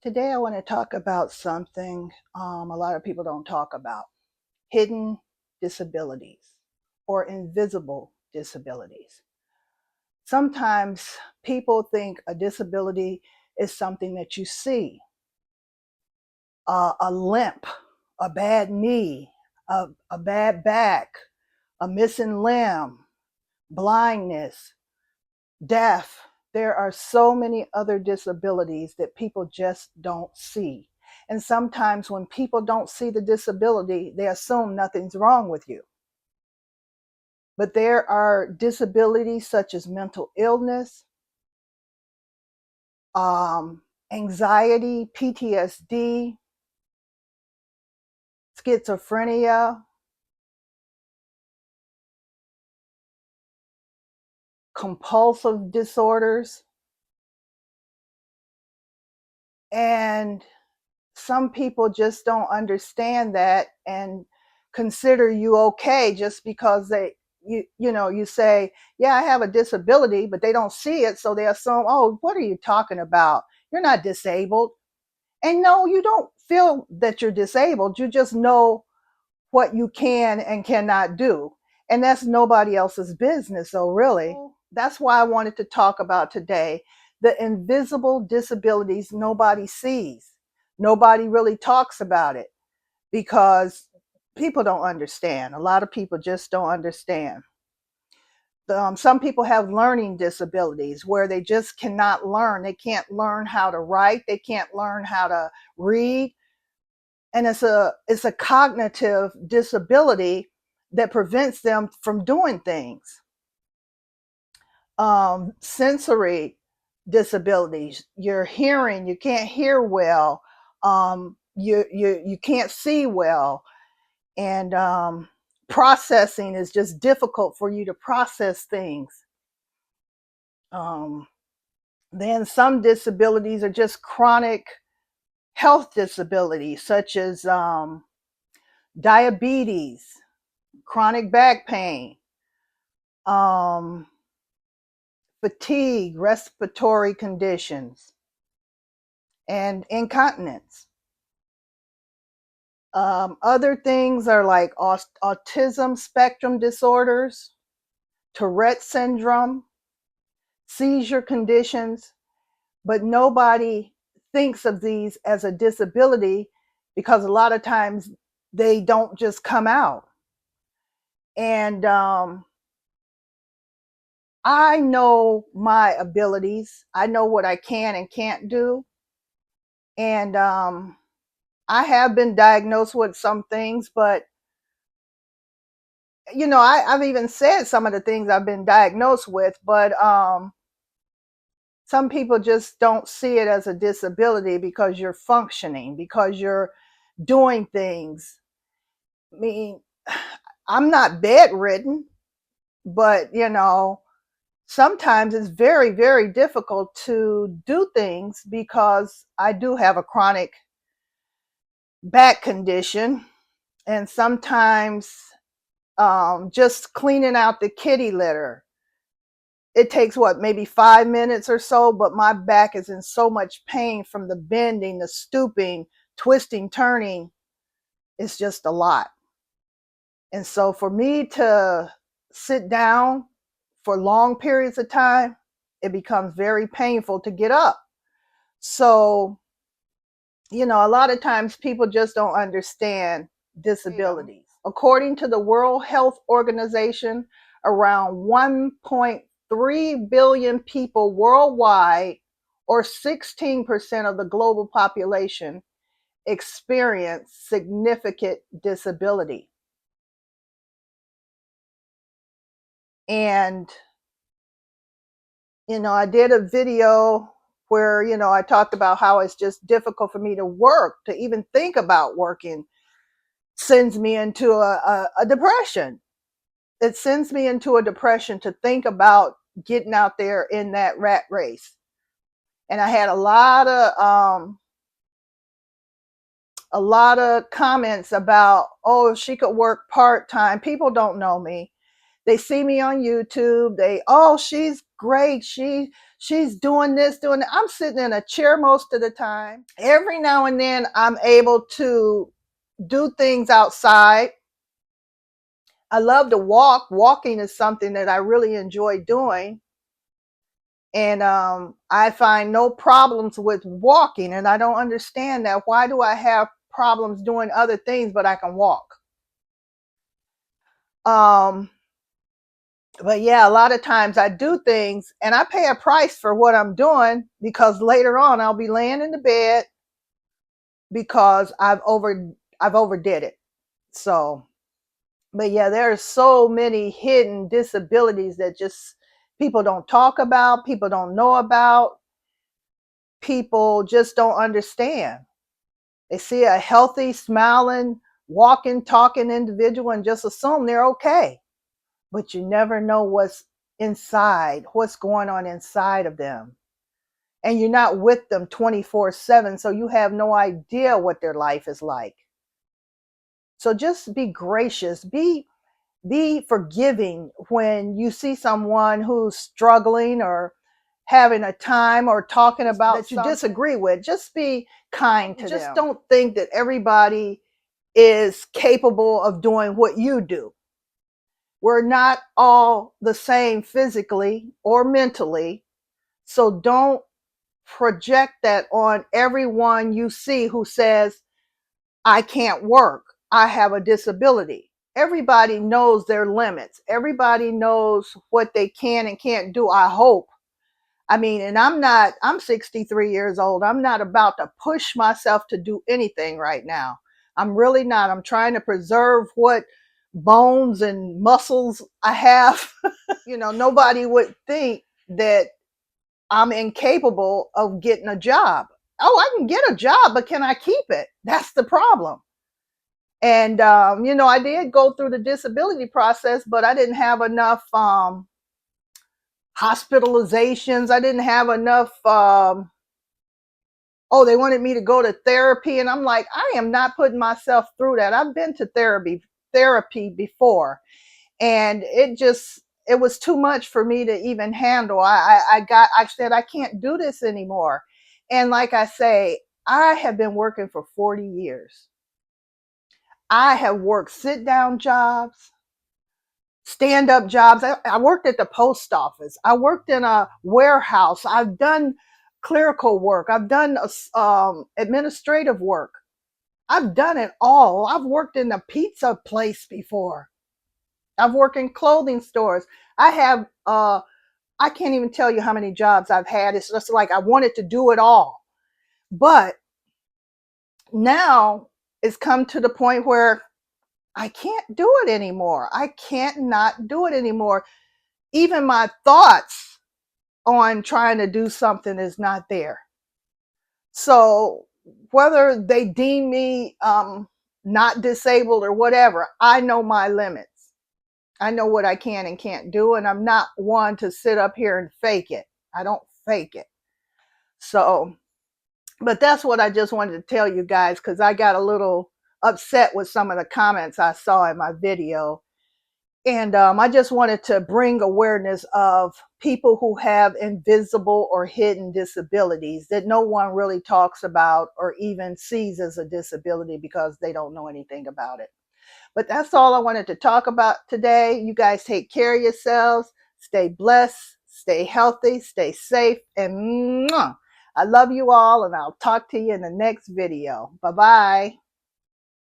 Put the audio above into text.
Today, I want to talk about something a lot of people don't talk about: hidden disabilities or invisible disabilities. Sometimes people think a disability is something that you see, a limp, a bad knee, a bad back, a missing limb, blindness, deaf. There are so many other disabilities that people just don't see. And sometimes when people don't see the disability, they assume nothing's wrong with you. But there are disabilities such as mental illness, anxiety, PTSD, schizophrenia, compulsive disorders, and some people just don't understand that and consider you okay just because you say, yeah, I have a disability, but they don't see it, so they assume, oh, what are you talking about? You're not disabled. And no, you don't feel that you're disabled. You just know what you can and cannot do, and that's nobody else's business. So really, that's why I wanted to talk about today the invisible disabilities nobody sees. Nobody really talks about it because people don't understand. A lot of people just don't understand. Some people have learning disabilities where they just cannot learn. They can't learn how to write. They can't learn how to read. And it's a cognitive disability that prevents them from doing things. Sensory disabilities, your hearing, you can't hear well, you can't see well, and processing is just difficult for you to process things. Um, then some disabilities are just chronic health disabilities, such as diabetes, chronic back pain, um, fatigue, respiratory conditions, and incontinence. Other things are like autism spectrum disorders, Tourette syndrome, seizure conditions, but nobody thinks of these as a disability because a lot of times they don't just come out. And I know my abilities, I know what I can and can't do. And I have been diagnosed with some things, but I've even said some of the things I've been diagnosed with, but some people just don't see it as a disability because you're functioning, because you're doing things. I mean, I'm not bedridden, but sometimes it's very, very difficult to do things because I do have a chronic back condition. And sometimes just cleaning out the kitty litter, it takes maybe 5 minutes or so, but my back is in so much pain from the bending, the stooping, twisting, turning. It's just a lot. And so for me to sit down for long periods of time, it becomes very painful to get up. So, a lot of times people just don't understand disabilities. According to the World Health Organization, around 1.3 billion people worldwide, or 16% of the global population, experience significant disability. And, I did a video where, I talked about how it's just difficult for me to work, to even think about working sends me into a depression. It sends me into a depression to think about getting out there in that rat race. And I had a lot of comments about, oh, if she could work part-time. People don't know me. They see me on YouTube. Oh, she's great. She's doing this, doing that. I'm sitting in a chair most of the time. Every now and then I'm able to do things outside. I love to walk. Walking is something that I really enjoy doing. And I find no problems with walking, and I don't understand that. Why do I have problems doing other things, but I can walk? But yeah, a lot of times I do things and I pay a price for what I'm doing, because later on I'll be laying in the bed because I've overdid it. So, but yeah, there are so many hidden disabilities that just people don't talk about, people don't know about, people just don't understand. They see a healthy, smiling, walking, talking individual and just assume they're okay. But you never know what's inside, what's going on inside of them. And you're not with them 24/7, so you have no idea what their life is like. So just be gracious, be forgiving when you see someone who's struggling or having a time or talking about that you disagree with. Just be kind to them. Just don't think that everybody is capable of doing what you do. We're not all the same physically or mentally, so don't project that on everyone you see who says, I can't work, I have a disability. Everybody knows their limits. Everybody knows what they can and can't do, I hope. I mean, and I'm 63 years old. I'm not about to push myself to do anything right now. I'm really not. I'm trying to preserve what bones and muscles I have. Nobody would think that I'm incapable of getting a job. Oh, I can get a job, but can I keep it? That's the problem. And, I did go through the disability process, but I didn't have enough hospitalizations. I didn't have enough. They wanted me to go to therapy. And I'm like, I am not putting myself through that. I've been to therapy before. And it was too much for me to even handle. I said, I can't do this anymore. And like I say, I have been working for 40 years. I have worked sit down jobs, stand up jobs. I worked at the post office. I worked in a warehouse. I've done clerical work. I've done administrative work. I've done it all. I've worked in a pizza place before. I've worked in clothing stores. I have, I can't even tell you how many jobs I've had. It's just like I wanted to do it all. But now it's come to the point where I can't do it anymore. I can't not do it anymore. Even my thoughts on trying to do something is not there. So whether they deem me not disabled or whatever, I know my limits. I know what I can and can't do, and I'm not one to sit up here and fake it. I don't fake it. So, but that's what I just wanted to tell you guys, because I got a little upset with some of the comments I saw in my video. And I just wanted to bring awareness of people who have invisible or hidden disabilities that no one really talks about or even sees as a disability because they don't know anything about it. But that's all I wanted to talk about today. You guys take care of yourselves. Stay blessed, stay healthy, stay safe, and I love you all, and I'll talk to you in the next video. Bye-bye.